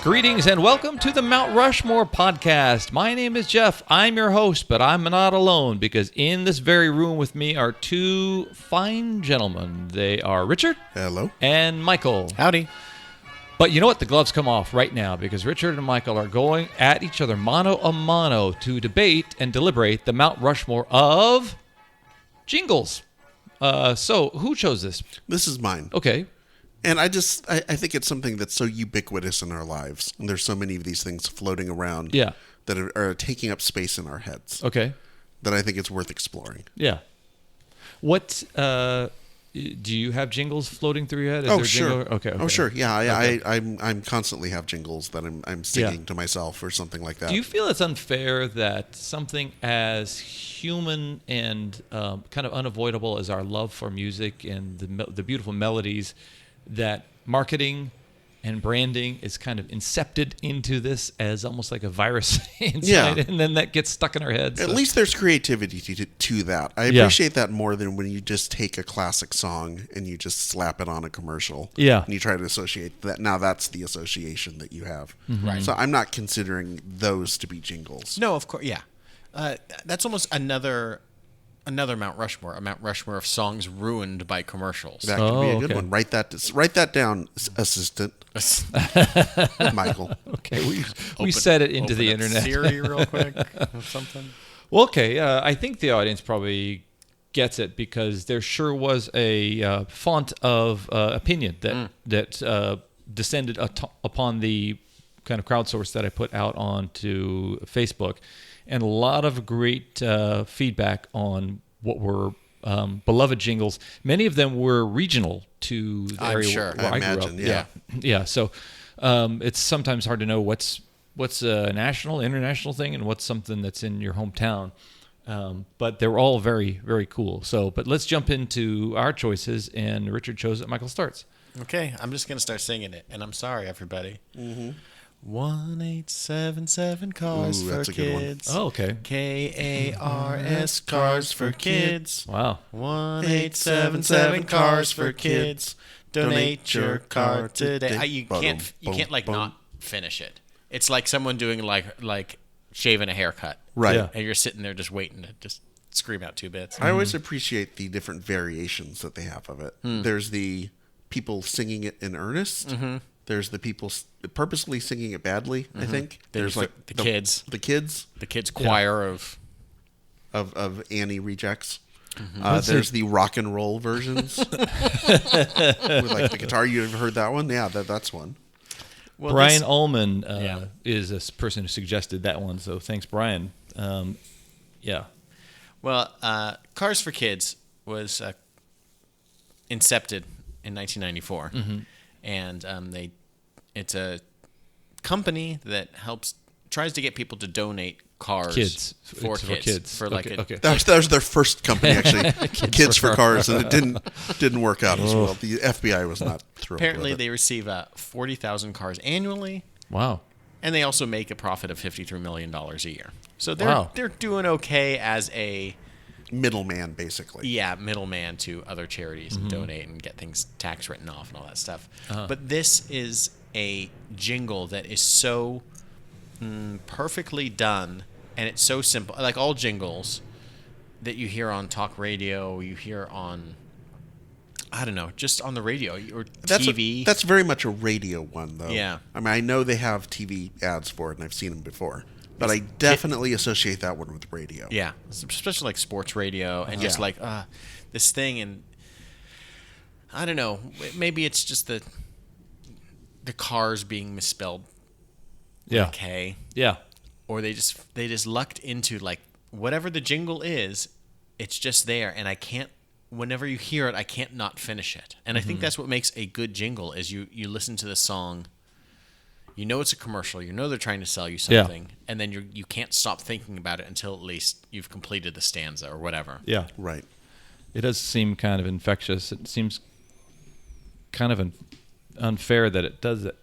Greetings and welcome to the Mount Rushmore podcast. My name is Jeff. I'm your host, but I'm not alone because in this very room with me are two fine gentlemen. They are Richard. Hello. And Michael. Howdy. But you know what? The gloves come off right now because Richard and Michael are going at each other mano a mano to debate and deliberate the Mount Rushmore of Jingles. So who chose this? This is mine. Okay. And I think it's something that's so ubiquitous in our lives. And there's so many of these things floating around that are taking up space in our heads. Okay. That I think it's worth exploring. Yeah. What, do you have jingles floating through your head? Is there sure. Jingle? Okay. Oh, sure. Yeah. Okay. I'm constantly have jingles that I'm singing to myself or something like that. Do you feel it's unfair that something as human and kind of unavoidable as our love for music and the beautiful melodies, that marketing and branding is kind of incepted into this as almost like a virus inside, and then that gets stuck in our heads? At least there's creativity to that. I appreciate that more than when you just take a classic song and you just slap it on a commercial. Yeah. And you try to associate that. Now that's the association that you have. Mm-hmm. Right. So I'm not considering those to be jingles. No, of course, yeah. That's almost another Mount Rushmore, a Mount Rushmore of songs ruined by commercials. That could be a good one. Write that down, assistant Michael. Okay, we set it into the internet. Siri real quick or something. Well, okay, I think the audience probably gets it because there sure was a font of opinion that descended upon the kind of crowdsource that I put out onto Facebook, and a lot of great feedback on what were beloved jingles. Many of them were regional to the area where I grew up. Yeah. So it's sometimes hard to know what's a national, international thing, and what's something that's in your hometown. But they're all very, very cool. So, but let's jump into our choices. And Richard chose it. Michael starts. Okay, I'm just gonna start singing it, and I'm sorry, everybody. 1877 cars for kids. Oh, okay. KARS cars for kids. Wow. 1877 cars for kids. Donate your card today. You can't not finish it. It's like someone doing like shaving a haircut. Right. Yeah. And you're sitting there just waiting to just scream out two bits. I always appreciate the different variations that they have of it. There's the people singing it in earnest. There's the people purposely singing it badly, I think. There's like the kids. The kids choir of Annie rejects. There's the rock and roll versions with like the guitar. You've heard that one? Yeah, that's one. Well, Brian Ullman is a person who suggested that one, so thanks, Brian. Well, Cars for Kids was incepted in 1994. And it's a company that tries to get people to donate cars for kids. That was their first company, actually. Kids for Cars, and it didn't work out as well. The FBI was not thrilled. Apparently, with it. they receive 40,000 cars annually. Wow. And they also make a profit of $53 million a year. So they're doing okay as a middleman, basically. Yeah, middleman to other charities and donate and get things tax written off and all that stuff. But this is a jingle that is so perfectly done, and it's so simple. Like all jingles that you hear on talk radio, you hear on, I don't know, just on the radio or TV. That's very much a radio one, though. Yeah. I mean, I know they have TV ads for it, and I've seen them before. But I definitely associate that one with radio. Yeah, especially like sports radio and just like this thing. And I don't know, maybe it's just the cars being misspelled. Yeah. Okay. Yeah. Or they just lucked into like whatever the jingle is, it's just there, and I can't. Whenever you hear it, I can't not finish it. And I think that's what makes a good jingle is you listen to the song. You know it's a commercial. You know they're trying to sell you something, and then you can't stop thinking about it until at least you've completed the stanza or whatever. Yeah, right. It does seem kind of infectious. It seems kind of unfair that it does it.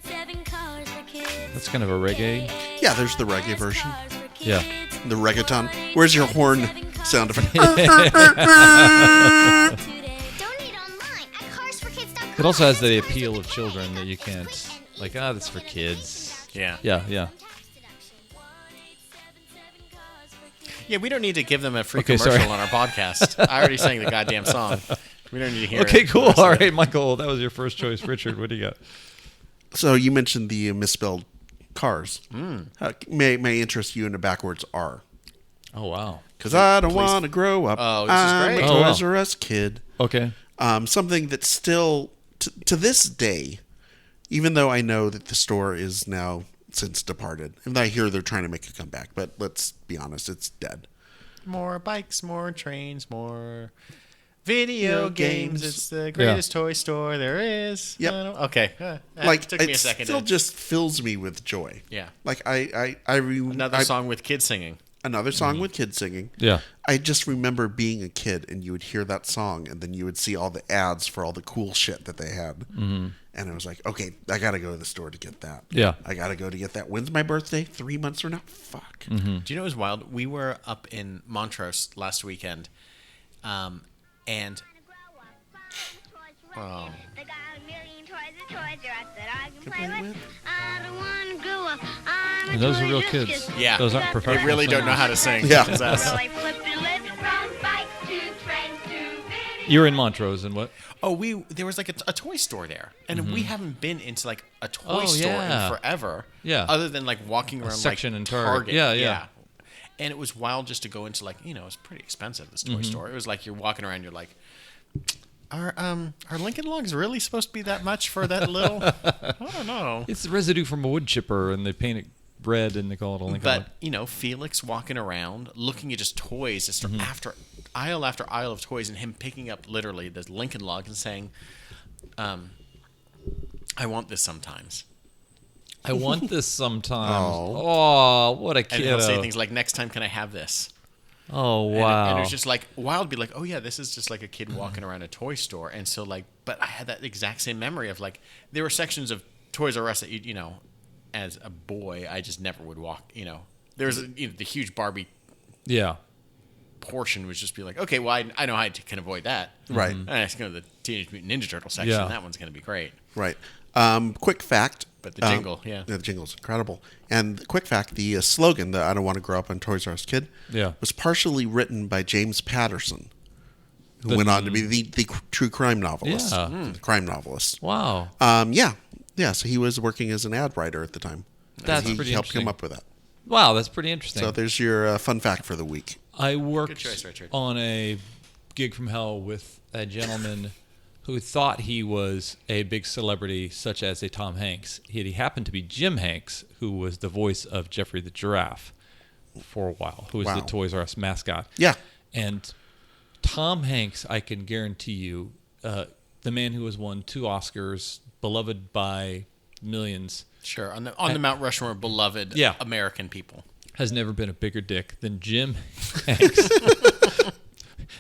That's kind of a reggae. Yeah, there's the reggae version. Yeah, the reggaeton. Where's your horn sound effect? It also has the appeal of children that you can't Like, that's for kids. Yeah. Yeah. Yeah, we don't need to give them a free Okay, commercial sorry. on our podcast. I already sang the goddamn song. We don't need to hear it. Okay, cool. The rest of All it. right, Michael, that was your first choice. Richard, what do you got? So you mentioned the misspelled cars. May interest you in a backwards R. Oh, wow. Because I don't want to grow up. Oh, this is I'm great. a Oh, wow. Toys R Us kid. Okay. Something that still, to this day, even though I know that the store is now since departed, and I hear they're trying to make a comeback, but let's be honest, it's dead. More bikes, more trains, more video games. It's the greatest toy store there is. Yep. Okay. Like, It took me a it second. still just fills me with joy. Yeah. Like, Another song with kids singing. Another song with kids singing. Yeah. I just remember being a kid and you would hear that song and then you would see all the ads for all the cool shit that they had. Mm-hmm. And I was like, okay, I got to go to the store to get that. Yeah. I got to go to get that. When's my birthday? 3 months from now? Fuck. Mm-hmm. Do you know what was wild? We were up in Montrose last weekend, and Oh. They got a million toys and toys that I can play with. I don't want to grow up. I'm And those are real Toys R Us kids. kid. Yeah. Those aren't they professional really don't know singers. how to sing. Yeah. It's us. So I flipped and lived. You were in Montrose and what? Oh, there was like a toy store there, and we haven't been into like a toy Oh, store yeah. in forever. Yeah. Other than like walking around section like in Target. Target. Yeah. And it was wild just to go into like it was pretty expensive, this toy store. It was like you're walking around, you're like, are Lincoln Logs really supposed to be that much for that little? I don't know. It's the residue from a wood chipper, and they paint it red, and they call it a Lincoln But log. Felix walking around, looking at just toys, just after aisle of toys, and him picking up literally the Lincoln Log and saying, "I want this sometimes." I want this sometimes. Oh. Oh, what a And he'll say kiddo. things like, "Next time, can I have this?" Oh, And wow. And it was just like wild. Be like, "Oh yeah, this is just like a kid walking around a toy store." And so like, but I had that exact same memory of like there were sections of Toys R Us that as a boy, I just never would walk. There was the huge Barbie Yeah. portion was just be like, okay, well, I know how I can avoid that. Right. And I just go to the Teenage Mutant Ninja Turtle section. Yeah. That one's going to be great. Right. Quick fact. But the jingle, yeah. The jingle's incredible. And quick fact, the slogan, the I don't want to grow up on Toys R Us kid, Yeah. was partially written by James Patterson, who went on to be the true crime novelist. Yeah. The crime novelist. Wow. Yeah, so he was working as an ad writer at the time. That's he pretty helped interesting. come up with that. Wow, that's pretty interesting. So there's your fun fact for the week. I worked choice, Richard. on a gig from hell with a gentleman who thought he was a big celebrity, such as a Tom Hanks. He happened to be Jim Hanks, who was the voice of Jeffrey the Giraffe for a while, who was Wow. the Toys R Us mascot. Yeah. And Tom Hanks, I can guarantee you, the man who has won 2 Oscars, beloved by millions, Sure. On the Mount Rushmore of beloved Yeah. American people. has never been a bigger dick than Jim Hanks.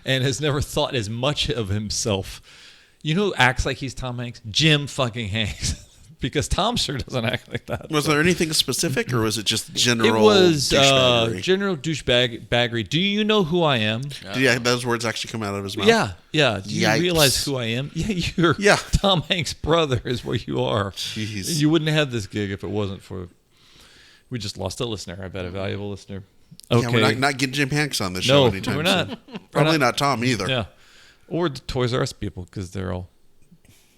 And has never thought as much of himself. You know who acts like he's Tom Hanks? Jim fucking Hanks. Because Tom sure doesn't act like that. Was there anything specific, or was it just general? It was douchebaggery? general douchebaggery. Do you know who I am? Yeah, those words actually come out of his mouth. Yeah. Do you Yikes. realize who I am? Yeah, you're Yeah. Tom Hanks' brother is what you are. Jeez. You wouldn't have this gig if it wasn't for... We just lost a listener. I bet a valuable listener. Okay. Yeah, we're not getting Jim Hanks on this show No, anytime we're not. soon. We're Probably not. not Tom either. Yeah. Or the Toys R Us people, because they're all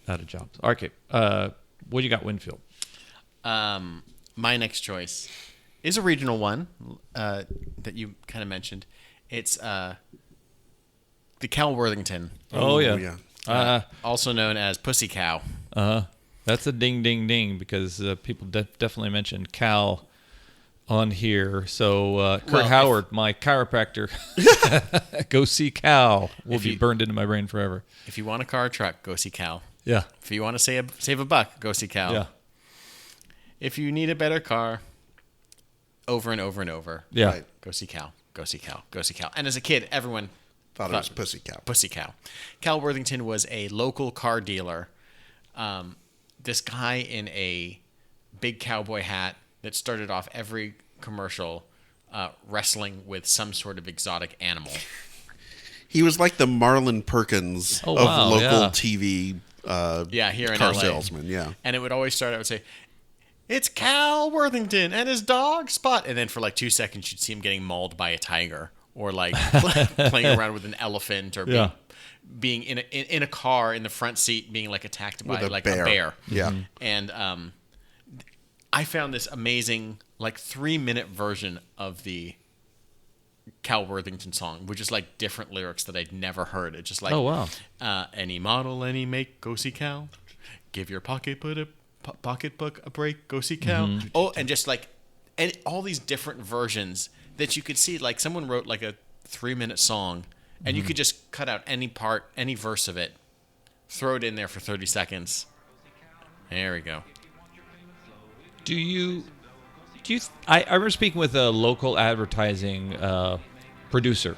out of jobs. Okay. What do you got, Winfield? My next choice is a regional one that you kind of mentioned. It's the Cal Worthington, Oh, yeah. yeah. also known as Pussy Cow. That's a ding, ding, ding, because people definitely mentioned Cal on here. So Kurt Well, Howard, my chiropractor, go see Cal, will If be you- burned into my brain forever. If you want a car or truck, go see Cal. Yeah. If you want to save a buck, go see Cal. Yeah. If you need a better car, over and over and over, Yeah. Right. go see Cal. Go see Cal. Go see Cal. And as a kid, everyone Thought it was Pussy Cow. Pussy Cow. Cal Worthington was a local car dealer. This guy in a big cowboy hat that started off every commercial wrestling with some sort of exotic animal. He was like the Marlin Perkins Oh, of wow, local yeah. TV Yeah, here in car LA. salesman. Yeah. And it would always start, I would say, it's Cal Worthington and his dog Spot. And then for like 2 seconds, you'd see him getting mauled by a tiger or like playing around with an elephant or being in a car in the front seat being like attacked by like a bear. Yeah. And I found this amazing like 3-minute version of the Cal Worthington song, which is like different lyrics that I'd never heard. It's just like, oh wow, any model, any make, go see Cal. Give your pocketbook a break, go see Cal. Oh, and just like, and all these different versions that you could see. Like someone wrote like a 3-minute song, and you could just cut out any part, any verse of it, throw it in there for 30 seconds. There we go. I remember speaking with a local advertising producer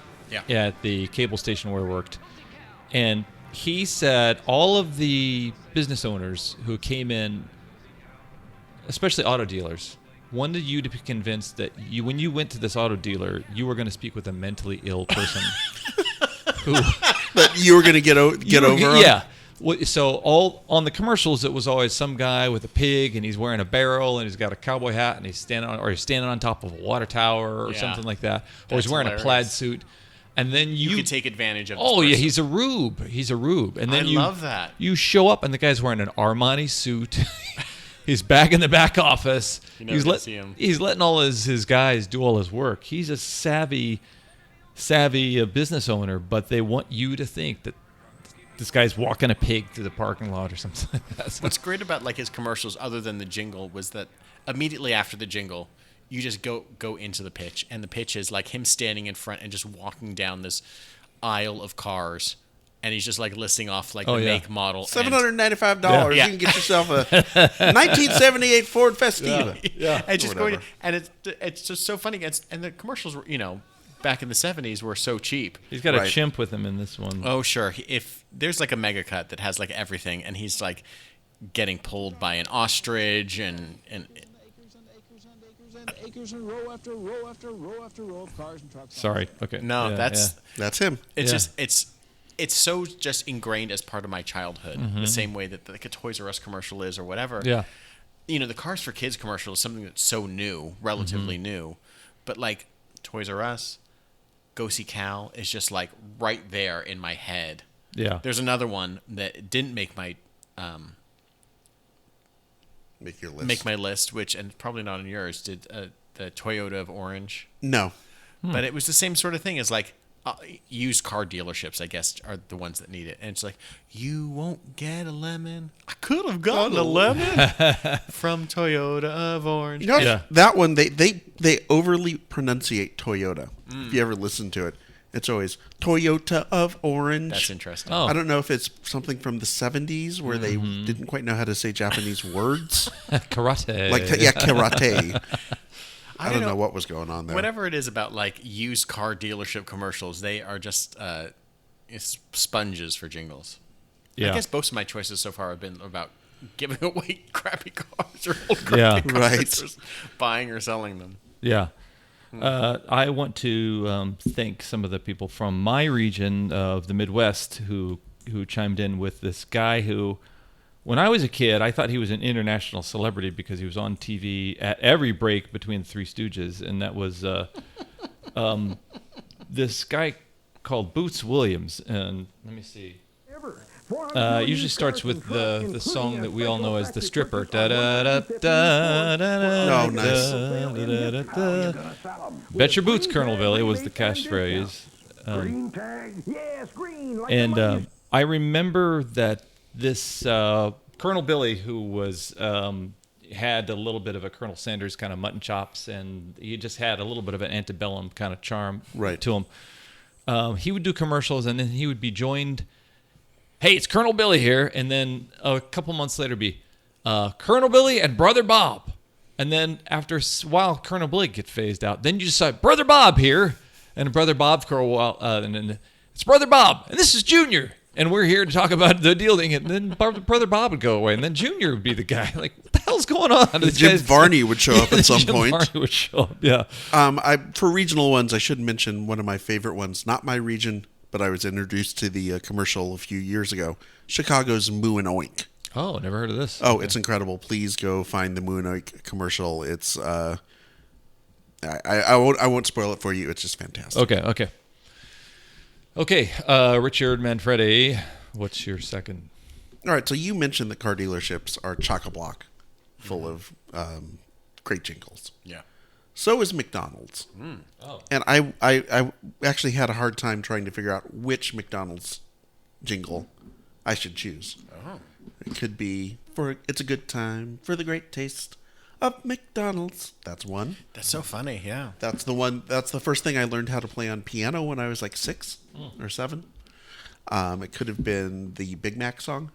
at the cable station where I worked, and he said all of the business owners who came in, especially auto dealers, wanted you to be convinced that when you went to this auto dealer, you were going to speak with a mentally ill person. That you were going to get over on? Yeah. So all on the commercials, it was always some guy with a pig, and he's wearing a barrel, and he's got a cowboy hat, and he's standing on top of a water tower or something like that, or he's wearing a plaid suit. And then you could take advantage of. Oh yeah, he's a rube. And then I love that. You show up, and the guy's wearing an Armani suit. He's back in the back office. He's letting all his guys do all his work. He's a savvy business owner, but they want you to think that this guy's walking a pig through the parking lot or something like that. What's great about like his commercials, other than the jingle, was that immediately after the jingle, you just go into the pitch, and the pitch is like him standing in front and just walking down this aisle of cars, and he's just like listing off like the make, model. $795. You can get yourself a 1978 Ford Festiva. Yeah. And just going, and it's just so funny. And the commercials were, back in the 70s were so cheap. He's got a chimp with him in this one. Oh, sure. If there's like a mega cut that has like everything, and he's like getting pulled by an ostrich and acres and row after row after row after row of cars and trucks. Sorry. Okay. No, that's him. It's just it's so just ingrained as part of my childhood. The same way that like a Toys R Us commercial is or whatever. Yeah. The Cars for Kids commercial is something that's so new, relatively new, but like Toys R Us, Go See Cal is just like right there in my head. Yeah. There's another one that didn't make my make my list, which, and probably not on yours, did the Toyota of Orange. No. But it was the same sort of thing as like used car dealerships, I guess, are the ones that need it. And it's like, you won't get a lemon. I could have gotten a lemon from Toyota of Orange. That one, they overly pronunciate Toyota. If you ever listen to it, it's always Toyota of Orange. That's interesting. Oh. I don't know if it's something from the 70s where they didn't quite know how to say Japanese words. Karate. Karate. I don't know what was going on there. Whatever it is about like used car dealership commercials, they are just sponges for jingles. Yeah. I guess most of my choices so far have been about giving away crappy cars or old crappy cars, or buying or selling them. Yeah. I want to thank some of the people from my region of the Midwest who chimed in with this guy who, when I was a kid, I thought he was an international celebrity because he was on TV at every break between the Three Stooges, and that was this guy called Boots Williams. And let me see. Usually starts with the song that we all know as the stripper. Da da da da da. Oh, nice. Bet your boots, Colonel Billy was the catchphrase. And I remember that this Colonel Billy, who was had a little bit of a Colonel Sanders kind of mutton chops, and he just had a little bit of an antebellum kind of charm to him. He would do commercials, and then he would be joined. Hey, it's Colonel Billy here. And then a couple months later be Colonel Billy and Brother Bob. And then after a while, Colonel Billy gets phased out. Then you just say, Brother Bob here. And Brother Bob for a while. And then it's Brother Bob. And this is Junior. And we're here to talk about the deal thing. And then Brother Bob would go away. And then Junior would be the guy. Like, what the hell's going on? Jim Varney would show up at some Jim point. Varney would show up, yeah. For regional ones, I should mention one of my favorite ones. Not my region, but I was introduced to the commercial a few years ago. Chicago's Moo and Oink. Oh, never heard of this. Oh, it's incredible. Please go find the Moon Oak commercial. It's I won't spoil it for you. It's just fantastic. Okay. Richard Manfredi, what's your second? All right, so you mentioned that car dealerships are chock-a-block full of great jingles. Yeah. So is McDonald's. Oh. And I actually had a hard time trying to figure out which McDonald's jingle I should choose. Oh. It could be for It's a Good Time for the Great Taste of McDonald's. That's one. That's so funny, yeah. That's the one. That's the first thing I learned how to play on piano when I was like 6 or 7. It could have been the Big Mac song.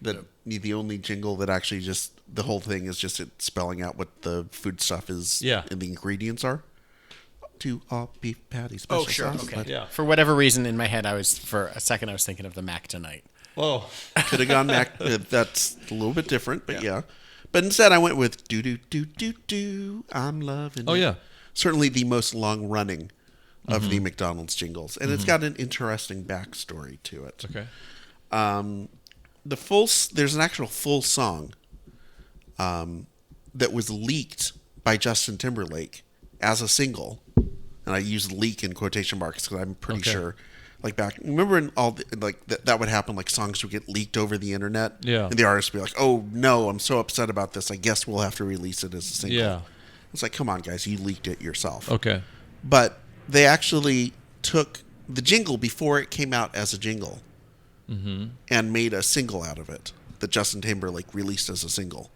The only jingle that actually just the whole thing is just it spelling out what the food stuff is and the ingredients are. 2 all beef patties. Special sauce. Okay. Yeah. For whatever reason, in my head, for a second I was thinking of the Mac Tonight. Whoa. Could have gone Mac. That's a little bit different, but yeah. But instead, I went with do do do do do. I'm loving it. Oh yeah. Certainly the most long running of the McDonald's jingles, and it's got an interesting backstory to it. Okay. There's an actual full song that was leaked by Justin Timberlake as a single, and I use leak in quotation marks because I'm pretty sure, like remember in all that would happen, like songs would get leaked over the internet, and the artist would be like, "Oh no, I'm so upset about this. I guess we'll have to release it as a single." Yeah. It's like, come on, guys, you leaked it yourself. Okay. But they actually took the jingle before it came out as a jingle. And made a single out of it that Justin Timberlake released as a single.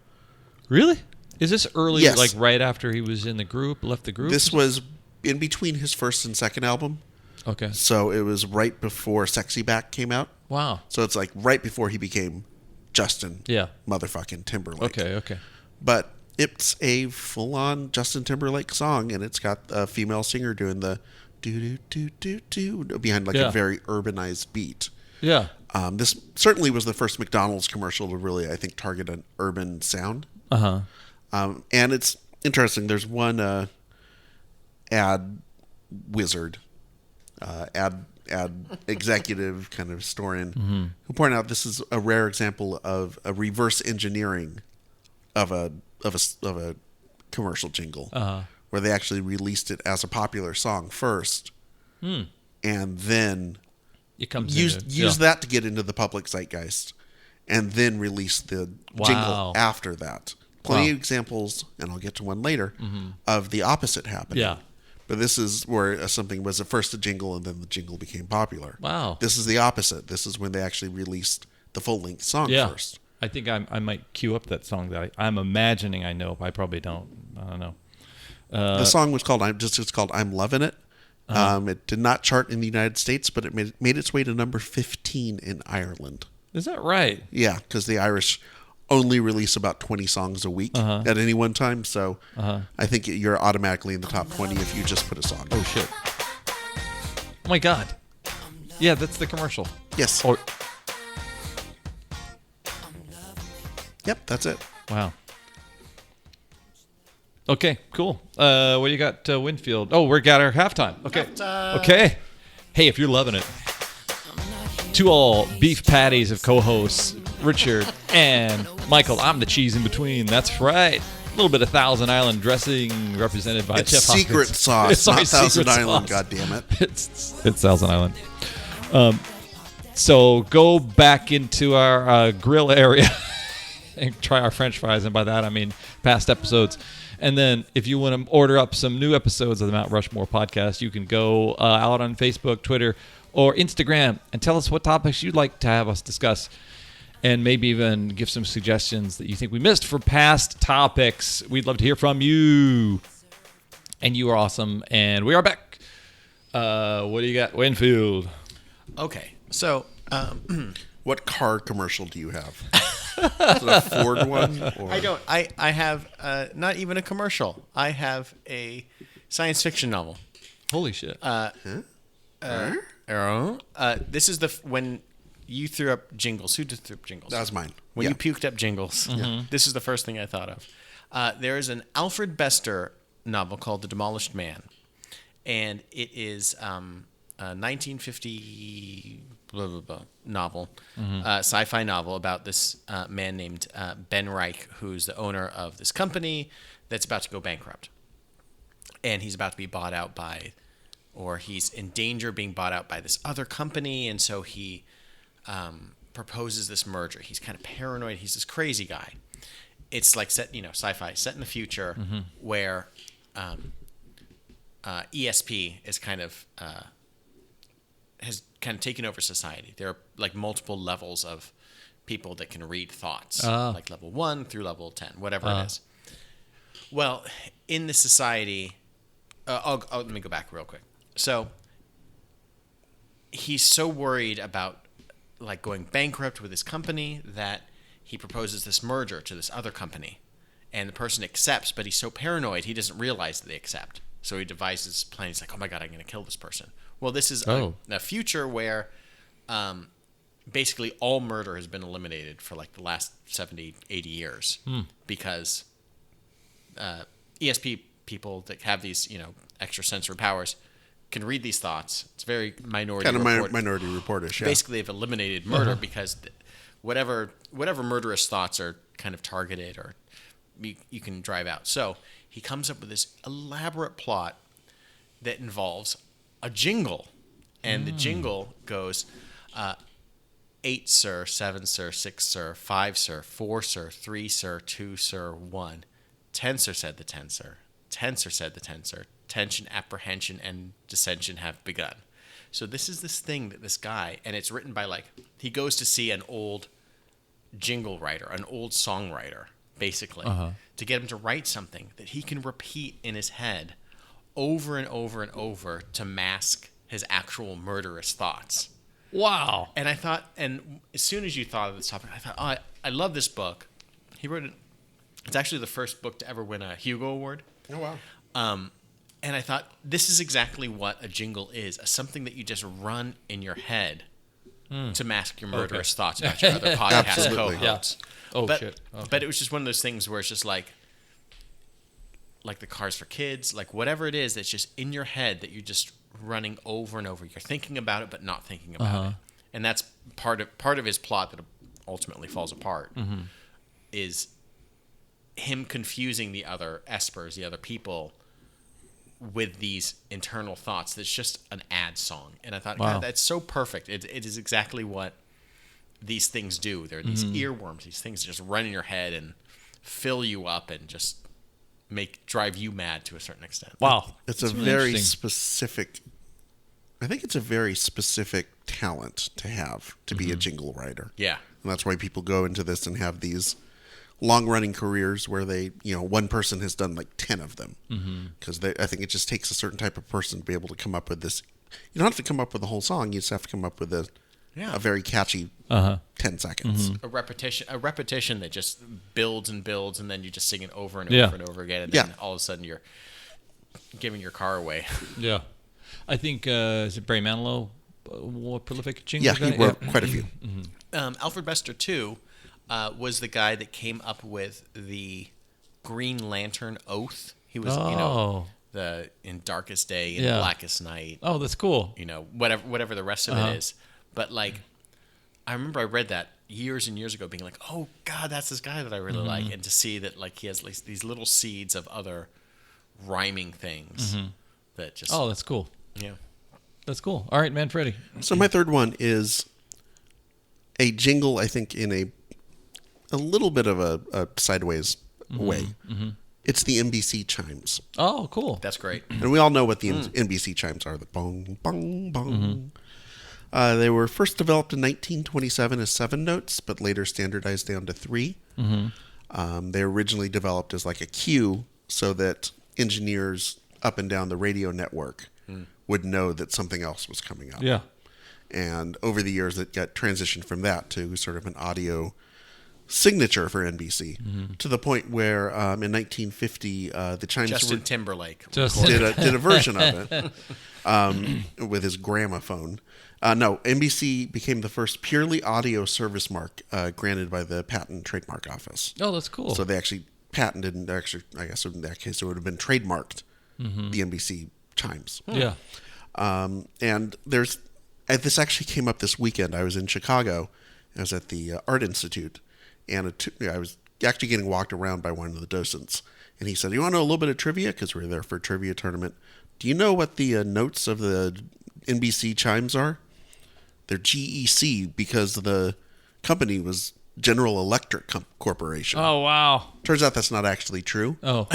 Really? Is this early, Yes. like right after he was in the group, left the group? This was in between his first and second album. Okay. So it was right before Sexy Back came out. Wow. So it's like right before he became Justin motherfucking Timberlake. Okay. But it's a full-on Justin Timberlake song, and it's got a female singer doing the do-do-do-do-do behind like a very urbanized beat. Yeah. This certainly was the first McDonald's commercial to really, I think, target an urban sound. And it's interesting. There's one ad wizard, ad executive kind of historian who pointed out this is a rare example of a reverse engineering of a commercial jingle, where they actually released it as a popular song first, and then It comes use that to get into the public zeitgeist, and then release the jingle after that. Plenty of examples, and I'll get to one later, of the opposite happening. Yeah. But this is where something was at first a jingle, and then the jingle became popular. Wow. This is the opposite. This is when they actually released the full-length song first. I think I might cue up that song that I'm imagining I know. I probably don't. I don't know. The song was called "I'm Lovin' It." It did not chart in the United States, but it made its way to number 15 in Ireland. Is that right? Yeah, because the Irish only release about 20 songs a week at any one time. So I think you're automatically in the top 20 if you just put a song. Oh, shit. Oh, my God. Yeah, that's the commercial. Yes. Or, Yep, that's it. wow. Okay, cool. What do you got, Winfield? Oh, we got our halftime. Okay. Okay. Hey, if you're loving it, to all beef patties of co-hosts, Richard and Michael, I'm the cheese in between. That's right. A little bit of Thousand Island dressing represented by It's Chef secret Hopkins. sauce, not Thousand secret Island, sauce. goddammit. It's Thousand Island. So go back into our grill area and try our French fries, and by that I mean past episodes. And then if you want to order up some new episodes of the Mount Rushmore podcast, you can go out on Facebook, Twitter, or Instagram and tell us what topics you'd like to have us discuss, and maybe even give some suggestions that you think we missed for past topics. We'd love to hear from you. And you are awesome. And we are back. What do you got, Winfield? Okay, so What car commercial do you have? Is it a Ford one? Or? I don't. I have not even a commercial. I have a science fiction novel. Holy shit. This is when you threw up Jingles. Who just threw up Jingles? That was mine. When you puked up Jingles. This is the first thing I thought of. There is an Alfred Bester novel called The Demolished Man, and it is 1950. blah, blah, blah novel, sci-fi novel about this man named Ben Reich, who's the owner of this company that's about to go bankrupt. And he's about to be bought out by, or he's in danger of being bought out by this other company. And so he proposes this merger. He's kind of paranoid. He's this crazy guy. It's like set, sci-fi, set in the future where ESP is kind of has kind of taken over society. There are like multiple levels of people that can read thoughts, like level 1 through level 10, whatever it is. Well, in the society, let me go back real quick. So he's so worried about like going bankrupt with his company that he proposes this merger to this other company, and the person accepts, but he's so paranoid he doesn't realize that they accept. So he devises a plan. He's like, "Oh my god, I'm going to kill this person." Well, this is a future where basically all murder has been eliminated for like the last 70, 80 years because ESP people that have these, extrasensory powers can read these thoughts. It's very minority report-ish. Yeah. Basically, they've eliminated murder because whatever murderous thoughts are kind of targeted or you can drive out. So he comes up with this elaborate plot that involves a jingle. And the jingle goes 8, sir, 7, sir, 6, sir, 5, sir, 4, sir, 3, sir, 2, sir, 1. 10, sir, said the 10, sir. 10, sir, said the 10, sir. Tension, apprehension, and dissension have begun. So this is this thing that this guy, and it's written by he goes to see an old jingle writer, an old songwriter, basically, to get him to write something that he can repeat in his head over and over and over to mask his actual murderous thoughts. Wow. And I thought, and as soon as you thought of this topic, I thought, I love this book. He wrote it. It's actually the first book to ever win a Hugo Award. Oh, wow. And I thought, this is exactly what a jingle is, something that you just run in your head to mask your murderous thoughts about your other podcast co-hosts. Yeah. Oh, shit. Okay. But it was just one of those things where it's just like the Cars for Kids, like whatever it is that's just in your head that you're just running over and over. You're thinking about it, but not thinking about it. And that's part of his plot that ultimately falls apart is him confusing the other espers, the other people, with these internal thoughts. That's just an ad song. And I thought, God, that's so perfect. It is exactly what these things do. They're these earworms, these things that just run in your head and fill you up and just drive you mad to a certain extent. Wow. It's a really very specific, I think it's a very specific talent to have, to be a jingle writer. Yeah. And that's why people go into this and have these long-running careers where they, one person has done like 10 of them. Because I think it just takes a certain type of person to be able to come up with this. You don't have to come up with the whole song. You just have to come up with a very catchy 10 seconds. A repetition that just builds and builds, and then you just sing it over and over and over again, and then all of a sudden you're giving your car away. Yeah. I think, is it Barry Manilow, more prolific jingle guy? He wrote quite a few. Alfred Bester, too, was the guy that came up with the Green Lantern Oath. He was, in Darkest Day and Blackest Night. Oh, that's cool. Whatever the rest of it is. But I remember I read that years and years ago, being like, "Oh God, that's this guy that I really like," and to see that he has these little seeds of other rhyming things that just. Oh, that's cool. Yeah, that's cool. All right, Manfredi. So my third one is a jingle. I think in a little bit of a sideways way. It's the MDC Chimes. Oh, cool. That's great. And we all know what the MDC Chimes are. The bong, bong, bong. They were first developed in 1927 as 7 notes, but later standardized down to 3. They originally developed as like a cue so that engineers up and down the radio network would know that something else was coming up. Yeah. And over the years, it got transitioned from that to sort of an audio signature for NBC, to the point where in 1950 the Chimes Justin Timberlake did a version of it with his gramophone. NBC became the first purely audio service mark granted by the Patent and Trademark Office. Oh, that's cool. So they actually patented, and actually, I guess in that case, it would have been trademarked, the NBC Chimes. Yeah. And there's this actually came up this weekend. I was in Chicago. I was at the Art Institute, and I was actually getting walked around by one of the docents. And he said, "You want to know a little bit of trivia? Because we're there for a trivia tournament. Do you know what the notes of the NBC Chimes are? They're GEC because the company was General Electric Corporation." Oh, wow. Turns out that's not actually true. Oh.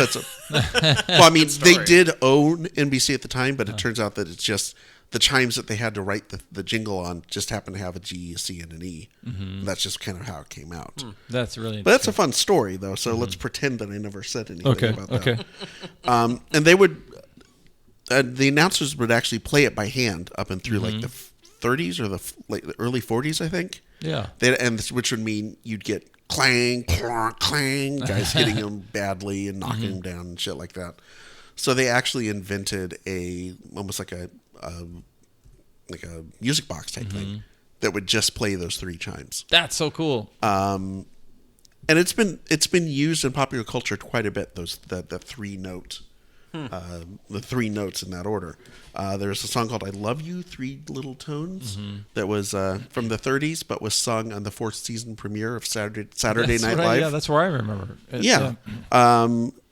Well, I mean, they did own NBC at the time, but it turns out that it's just the chimes that they had to write the jingle on just happened to have a G, a C, and an E. Mm-hmm. That's just kind of how it came out. That's really interesting. But that's a fun story, though, so let's pretend that I never said anything about that. Okay. And they would... the announcers would actually play it by hand up and through like the 30s or the early 40s, I think. Yeah. Which would mean you'd get clang, clang, clang, guys hitting them badly and knocking them down and shit like that. So they actually invented almost like a music box type thing that would just play those three chimes. That's so cool. And it's been used in popular culture quite a bit. The three note. The three notes in that order. There's a song called "I Love You," Three Little Tones, that was from the 30s, but was sung on the fourth season premiere of Saturday Night Live. Yeah, that's where I remember it. Yeah.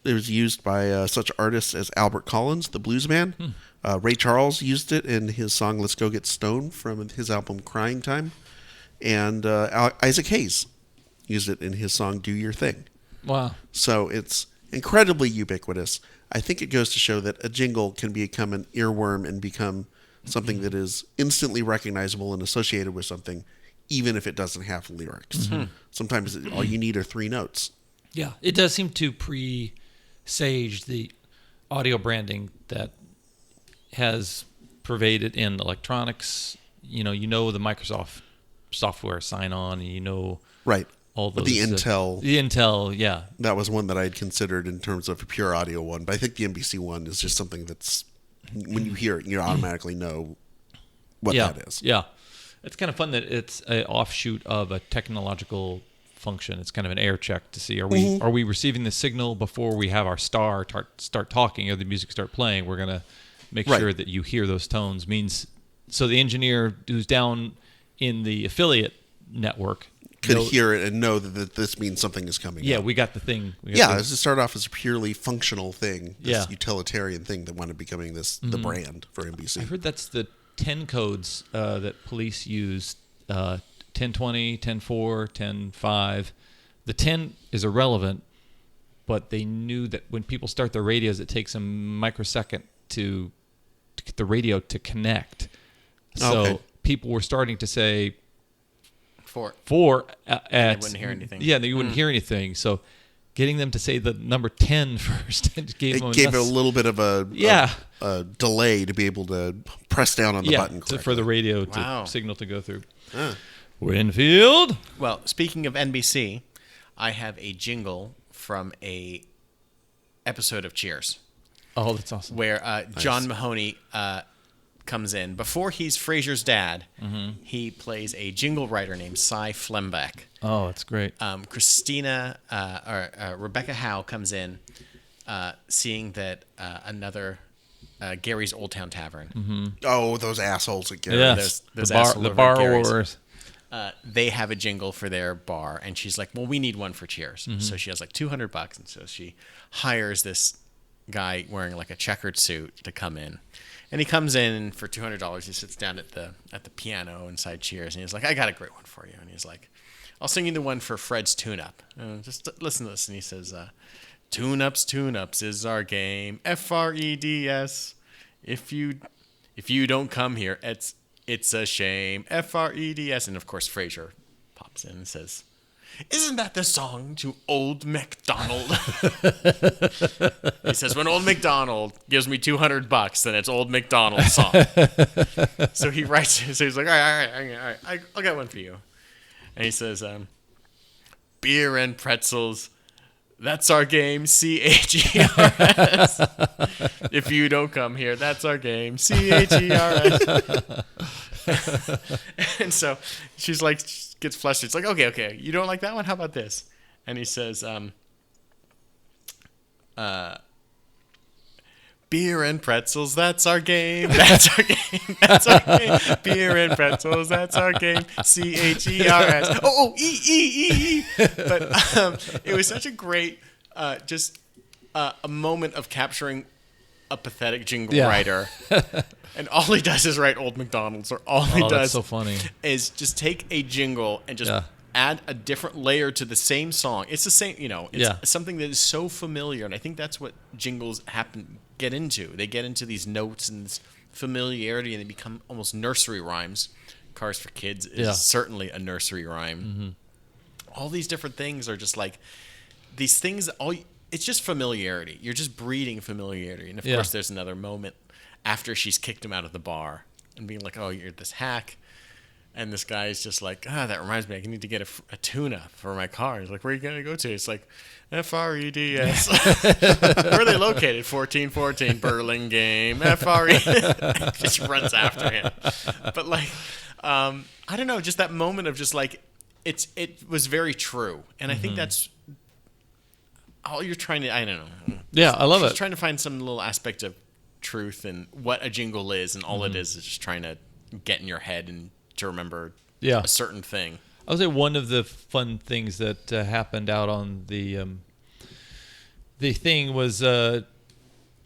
It was used by such artists as Albert Collins, the blues man. Ray Charles used it in his song "Let's Go Get Stoned" from his album "Crying Time," and Isaac Hayes used it in his song "Do Your Thing." Wow. So it's incredibly ubiquitous. I think it goes to show that a jingle can become an earworm and become something that is instantly recognizable and associated with something, even if it doesn't have lyrics. Sometimes all you need are three notes. Yeah, it does seem to presage the audio branding that has pervaded in electronics. You know the Microsoft software sign-on, and right. All those, the Intel. The Intel, yeah. That was one that I had considered in terms of a pure audio one. But I think the NBC one is just something that's, when you hear it, you automatically know what that is. Yeah. It's kind of fun that it's an offshoot of a technological function. It's kind of an air check to see, are we receiving the signal before we have our star start talking or the music start playing? We're going to make sure that you hear those tones. So the engineer who's down in the affiliate network could hear it and know that this means something is coming. Yeah, up. we got the thing. It started off as a purely functional thing, this utilitarian thing that wound up becoming the brand for NBC. I heard that's the 10 codes that police use, 1020, 1004, 1005. The 10 is irrelevant, but they knew that when people start their radios, it takes a microsecond to get the radio to connect. So people were starting to say, Four at they wouldn't hear anything. Yeah, you wouldn't hear anything. So getting them to say the number 10 first gave it a little bit of a delay to be able to press down on the button for the radio to signal to go through. Winfield. Well, speaking of NBC, I have a jingle from a episode of Cheers. Oh, that's awesome. Where John Mahoney comes in. Before he's Frasier's dad, he plays a jingle writer named Cy Flembeck. Oh, that's great. Rebecca Howe comes in, seeing that another Gary's Old Town Tavern. Oh, those assholes at Gary. Yes, those the bar wars. They have a jingle for their bar, and she's like, "Well, we need one for Cheers." So she has like $200, and so she hires this guy wearing like a checkered suit to come in. And he comes in, and for $200, he sits down at the piano inside Cheers, and he's like, "I got a great one for you." And he's like, "I'll sing you the one for Fred's tune-up. Just listen to this." And he says, "Tune-ups is our game. FREDS. If you don't come here, it's a shame. FREDS." And of course, Frasier pops in and says, "Isn't that the song to Old McDonald?" He says, "When Old McDonald gives me $200, then it's Old McDonald's song." So he writes, so he's like, all right, I'll get one for you. And he says, "Beer and pretzels, that's our game, CHERS. If you don't come here, that's our game, CHERS." And so she's like, gets flustered. It's like, okay, you don't like that one? How about this? Beer and pretzels, that's our game. That's our game. That's our game. Beer and pretzels, that's our game. CHERS. Oh, E. But it was such a great, a moment of capturing a pathetic jingle writer. And all he does is write old McDonald's, or all he does that's so funny. is just take a jingle and just add a different layer to the same song. It's the same, it's something that is so familiar. And I think that's what jingles get into. They get into these notes and this familiarity, and they become almost nursery rhymes. Cars for Kids is certainly a nursery rhyme. Mm-hmm. All these different things are just like these things. It's just familiarity. You're just breeding familiarity. And of course, there's another moment after she's kicked him out of the bar and being like, "Oh, you're this hack." And this guy is just like, that reminds me, I need to get a tuna for my car. He's like, where are you going to go to? It's like, FREDS. Where are they located? 1414 Burlingame. FRE. Just runs after him. But like, I don't know, just that moment of just like, it was very true. And I think that's all you're trying to, I don't know. Yeah, I love it. Trying to find some little aspect of truth and what a jingle is, and all it is just trying to get in your head and to remember a certain thing. I would say one of the fun things that happened out on the thing was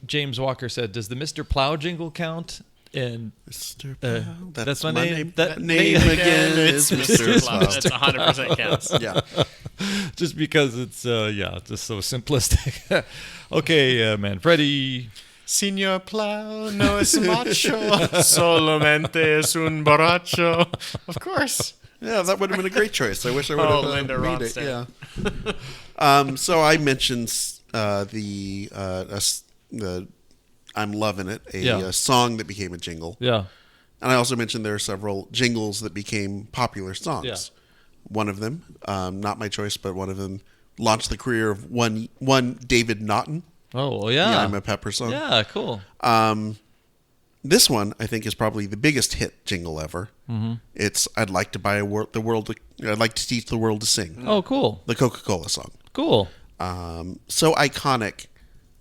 James Walker said, "Does the Mr. Plow jingle count?" And Mr. Plow, that's my name. That name again is Mr. Plow. That's 100% counts. Yeah. Just because it's just so simplistic. Okay, man, Freddie. Señor Plow no es macho, solamente es un borracho. Of course. Yeah, that would have been a great choice. I wish I would have Linda made it. Ronstadt. Yeah. So I mentioned the I'm Loving It, a song that became a jingle. Yeah. And I also mentioned there are several jingles that became popular songs. Yeah. One of them, not my choice, but one of them launched the career of one David Naughton. Oh, yeah. The I'm a Pepper song. Yeah, cool. This one, I think, is probably the biggest hit jingle ever. Mm-hmm. It's I'd like to I'd like to teach the world to sing. Oh, cool. The Coca-Cola song. Cool. So iconic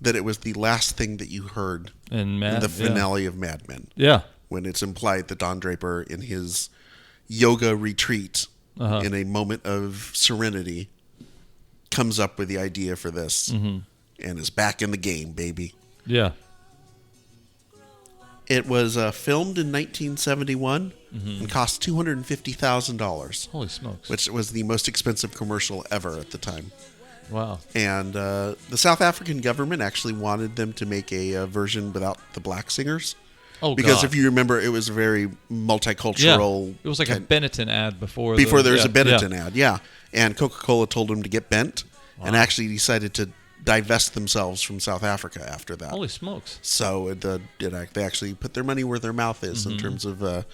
that it was the last thing that you heard in the finale of Mad Men. Yeah. When it's implied that Don Draper, in his yoga retreat, in a moment of serenity, comes up with the idea for this and is back in the game, baby. Yeah. It was filmed in 1971 and cost $250,000. Holy smokes. Which was the most expensive commercial ever at the time. Wow. And the South African government actually wanted them to make a version without the black singers. Oh, because God. if you remember, it was a very multicultural. Yeah. It was like a Benetton ad before. There was a Benetton ad, yeah. And Coca-Cola told them to get bent and actually decided to divest themselves from South Africa after that. Holy smokes. So they actually put their money where their mouth is in terms of the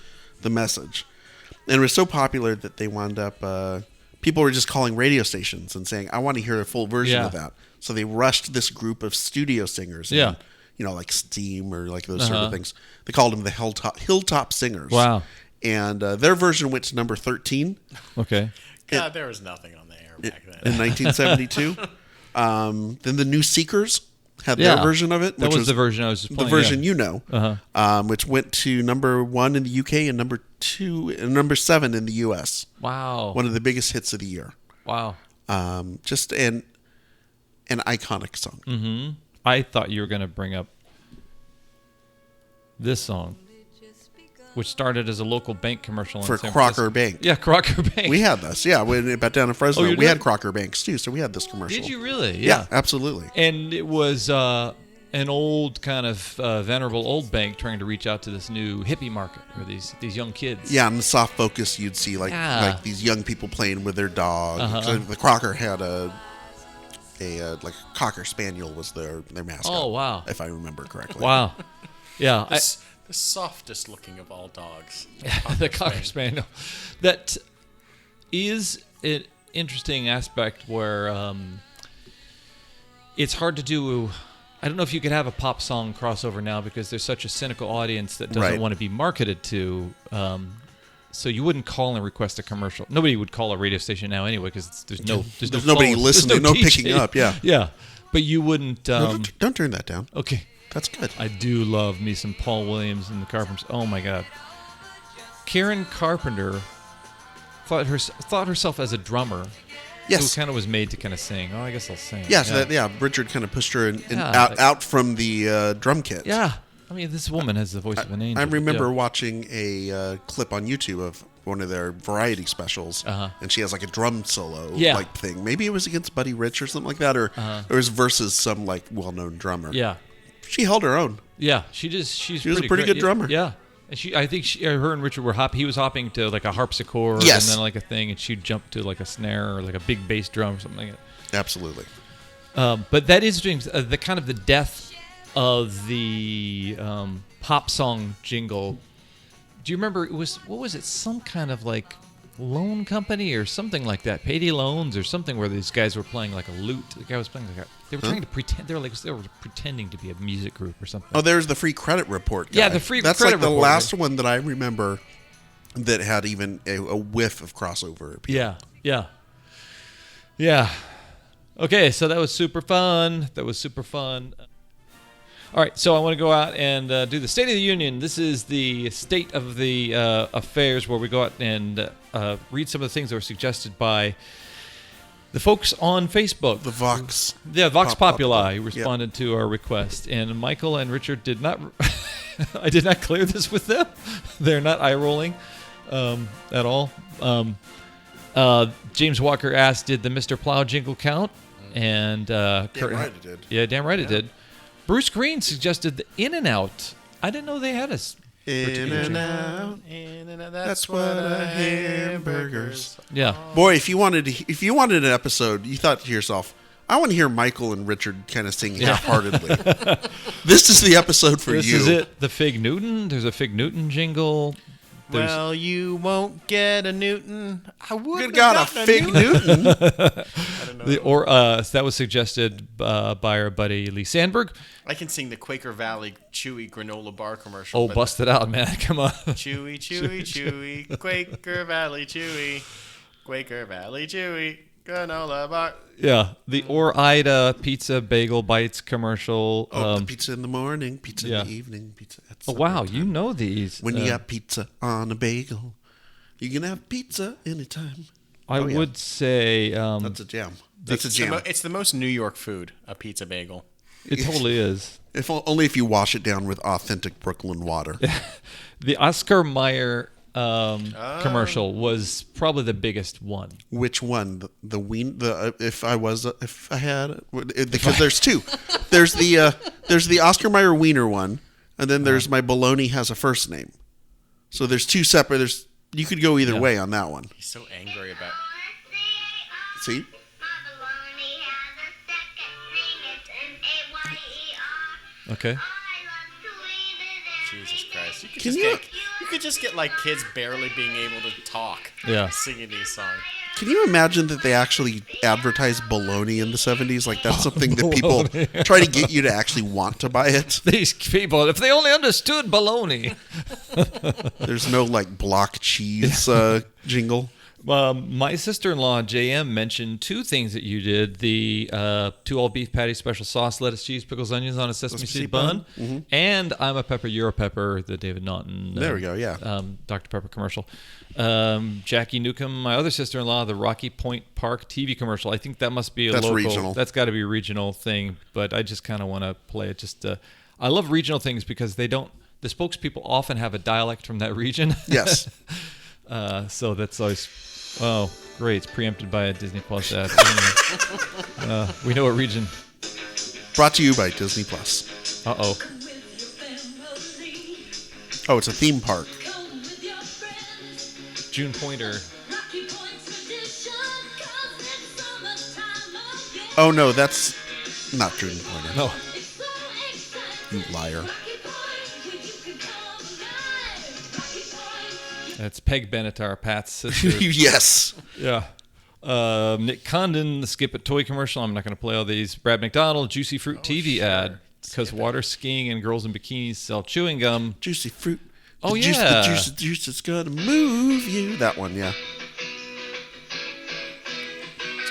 message. And it was so popular that they wound up... people were just calling radio stations and saying, I want to hear a full version of that. So they rushed this group of studio singers. Yeah. And, like Steam or like those sort of things. They called them the Hilltop Singers. Wow. And their version went to number 13. Okay. God, there was nothing on the air back then. In 1972. Then the New Seekers had their version of it. That was the version I was just playing. The version which went to number 1 in the UK and number 7 in the US. Wow. One of the biggest hits of the year. Wow. Just an iconic song. Mm-hmm. I thought you were going to bring up this song, which started as a local bank commercial for Crocker Bank. Yeah, Crocker Bank. We had this. Yeah, about down in Fresno, we had Crocker Banks too, so we had this commercial. Did you really? Yeah, absolutely. And it was an old kind of venerable old bank trying to reach out to this new hippie market for these young kids. Yeah, in the soft focus, you'd see like these young people playing with their dog. So the Crocker had a Cocker Spaniel was their mascot. Oh, wow. If I remember correctly. Wow. Yeah. The softest looking of all dogs. The Cocker Spaniel. That is an interesting aspect where it's hard to do. I don't know if you could have a pop song crossover now because there's such a cynical audience that doesn't want to be marketed to. So you wouldn't call and request a commercial. Nobody would call a radio station now anyway because there's nobody phone, listening, no picking up. Yeah, yeah. But you wouldn't. Don't turn that down. Okay. That's good. I do love me some Paul Williams and the Carpenters. Oh my God. Karen Carpenter thought herself as a drummer. Yes. Who kind of was made to kind of sing. Oh, I guess I'll sing. Yeah, so Richard kind of pushed her Yeah, out from the drum kit. Yeah. I mean, this woman has the voice of an angel. I remember watching a clip on YouTube of one of their variety specials, and she has like a drum solo like thing. Maybe it was against Buddy Rich or something like that, or it was versus some like well-known drummer. Yeah. She held her own. Yeah, she was a pretty good drummer. Yeah. And I think her and Richard were he was hopping to like a harpsichord and then like a thing, and she'd jump to like a snare or like a big bass drum or something like that. Absolutely. But that is interesting. The kind of the death of the pop song jingle. Do you remember what was it? Some kind of like loan company or something like that, Payday Loans or something, where these guys were playing like a lute. The guy was playing like they were trying to pretend. They were pretending to be a music group or something. Oh, there's the free credit report guy. Yeah, the free That's credit like the report. last one that I remember that had even a whiff of crossover appeal. Yeah. Okay, so that was super fun. All right, so I want to go out and do the State of the Union. This is the state of the affairs, where we go out and read some of the things that were suggested by the folks on Facebook. The Vox. Yeah, Vox Populi responded to our request. And Michael and Richard did not... I did not clear this with them. They're not eye-rolling at all. James Walker asked, did the Mr. Plow jingle count? And Damn right it did. Yeah, damn right it did. Bruce Green suggested the In-N-Out. I didn't know they had a In-N-Out. That's what a hamburger's. Yeah. Boy, if you wanted an episode, you thought to yourself, I want to hear Michael and Richard kind of sing half-heartedly. This is the episode for This you. is it. The Fig Newton. There's a Fig Newton jingle. Well, you won't get a Newton. I would Good God, a Fig Newton. That was suggested by our buddy Lee Sandberg. I can sing the Quaker Valley Chewy granola bar commercial. Oh, bust it out, man. Come on. Chewy, chewy, chewy. Quaker Valley Chewy. Quaker Valley Chewy. Granola bar. Yeah. The Ida Pizza Bagel Bites commercial. The pizza in the morning, pizza in the evening, pizza at Oh, wow. You know these. When you got pizza on a bagel, you can have pizza anytime. I would say... that's a jam. That's a jam. It's the most New York food, a pizza bagel. It totally is. Only if you wash it down with authentic Brooklyn water. The Oscar Mayer commercial was probably the biggest one. Which one? If I had, because there's two. There's the Oscar Mayer Wiener one, and then there's my bologna has a first name. So there's two separate. You could go either way on that one. He's so angry about. See. Okay. Jesus Christ! You could just get like kids barely being able to talk. Yeah. Singing these songs. Can you imagine that they actually advertised bologna in the 70s? Like that's something that people try to get you to actually want to buy it. These people, if they only understood bologna. There's no like block cheese jingle. My sister-in-law, JM, mentioned two things that you did. The 2 all-beef patty, special sauce, lettuce, cheese, pickles, onions on a sesame seed bun. Mm-hmm. And I'm a Pepper, You're a Pepper, the David Naughton there we go, yeah. Dr. Pepper commercial. Jackie Newcomb, my other sister-in-law, the Rocky Point Park TV commercial. I think that must be a local. Regional. That's got to be a regional thing, but I just kind of want to play it. I love regional things because the spokespeople often have a dialect from that region. Yes. So that's always... Oh, great. It's preempted by a Disney Plus ad. We know what region. Brought to you by Disney Plus. Uh-oh. Oh, it's a theme park. June Pointer. Oh, no, that's not June Pointer. No. You liar. That's Peg Benatar, Pat's sister. Yes. Yeah. Nick Condon, the Skip It Toy commercial. I'm not going to play all these. Brad McDonald, Juicy Fruit TV ad. Because water skiing and girls in bikinis sell chewing gum. Juicy Fruit. Oh, juice, yeah. The juice is going to move you. That one, yeah.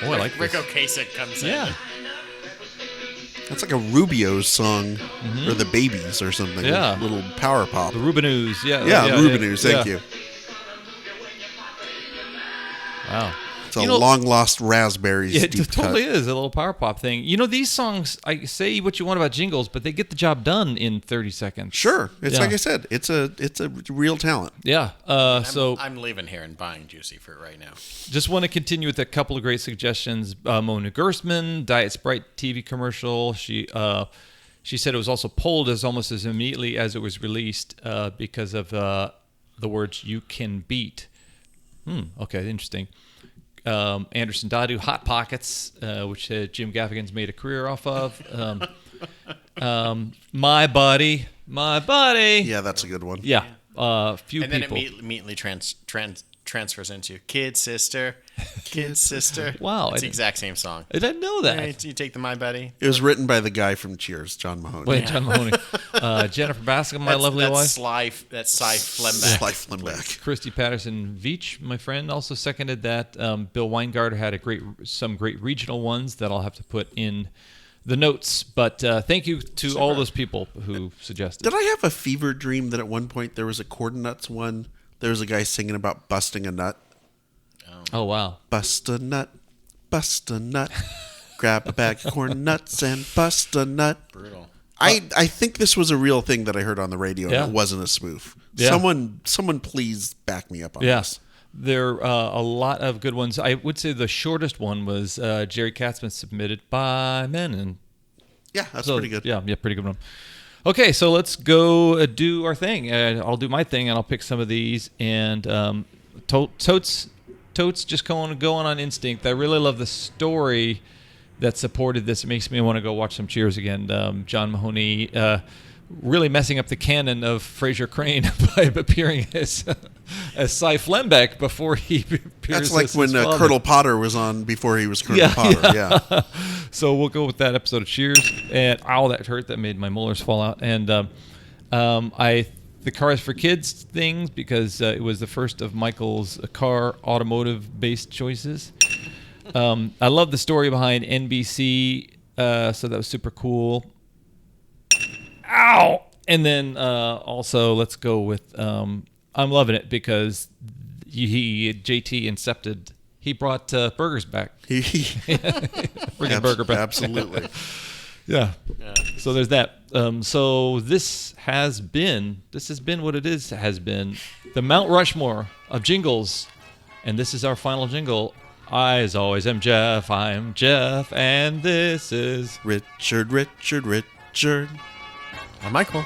Oh, I like Rick this. Ocasek comes in. Yeah. That's like a Rubio's song, or the Babies or something. Yeah. A little power pop. The Rubinoos, yeah. Yeah, Rubinoos, thank yeah. you. Wow. It's a long-lost raspberries It deep totally cut. is a little power pop thing. These songs, I say what you want about Jingles, but they get the job done in 30 seconds. Sure. It's Yeah. like I said, it's a real talent. Yeah. So I'm leaving here and buying Juicy Fruit right now. just want to continue with a couple of great suggestions. Mona Gersman, Diet Sprite TV commercial. She said it was also pulled almost as immediately as it was released because of the words "you can beat." Okay, interesting. Anderson Dadu, Hot Pockets, which Jim Gaffigan's made a career off of. My Buddy. Yeah, that's a good one. Yeah, few And then people. it immediately transfers into Kid Sister, Kid Sister. Wow, It's I the exact same song. I didn't know that. Right, you take the My Buddy. It was written by the guy from Cheers, John Mahoney. Wait, John Mahoney. Jennifer Bascom, my lovely wife. That's Cy Flemback. Sly Flimback. Christy Patterson Veach, my friend, also seconded that. Bill Weingarter had some great regional ones that I'll have to put in the notes. But thank you to all those people who suggested. Did I have a fever dream that at one point there was a Corn Nuts one? There was a guy singing about busting a nut. Oh, wow. Bust a nut, grab a bag of corn nuts and bust a nut. Brutal. I think this was a real thing that I heard on the radio, Yeah. and it wasn't a spoof. Yeah. Someone please back me up on Yeah. this. There are a lot of good ones. I would say the shortest one was Jerry Katzman submitted by Men. And Yeah, that's so, pretty good. Yeah, pretty good one. Okay, so let's go do our thing. I'll do my thing, and I'll pick some of these. And Totes just going on instinct. I really love the story that supported this. It makes me want to go watch some Cheers again. John Mahoney really messing up the canon of Fraser Crane by appearing as Cy Flembeck before he appears. That's like as when his father. Colonel Potter was on before he was Colonel Potter. Yeah. So we'll go with that episode of Cheers. And that hurt. That made my molars fall out. And the Cars for Kids things, because it was the first of Michael's car automotive based choices. I love the story behind NBC, so that was super cool. Ow! And then also let's go with I'm loving it because JT incepted. He brought burgers back. Friggin' burger back. Absolutely. Yeah. So there's that. So this has been what it has been the Mount Rushmore of Jingles, and this is our final jingle. I, as always, am Jeff. I'm Jeff, and this is Richard. I'm Michael.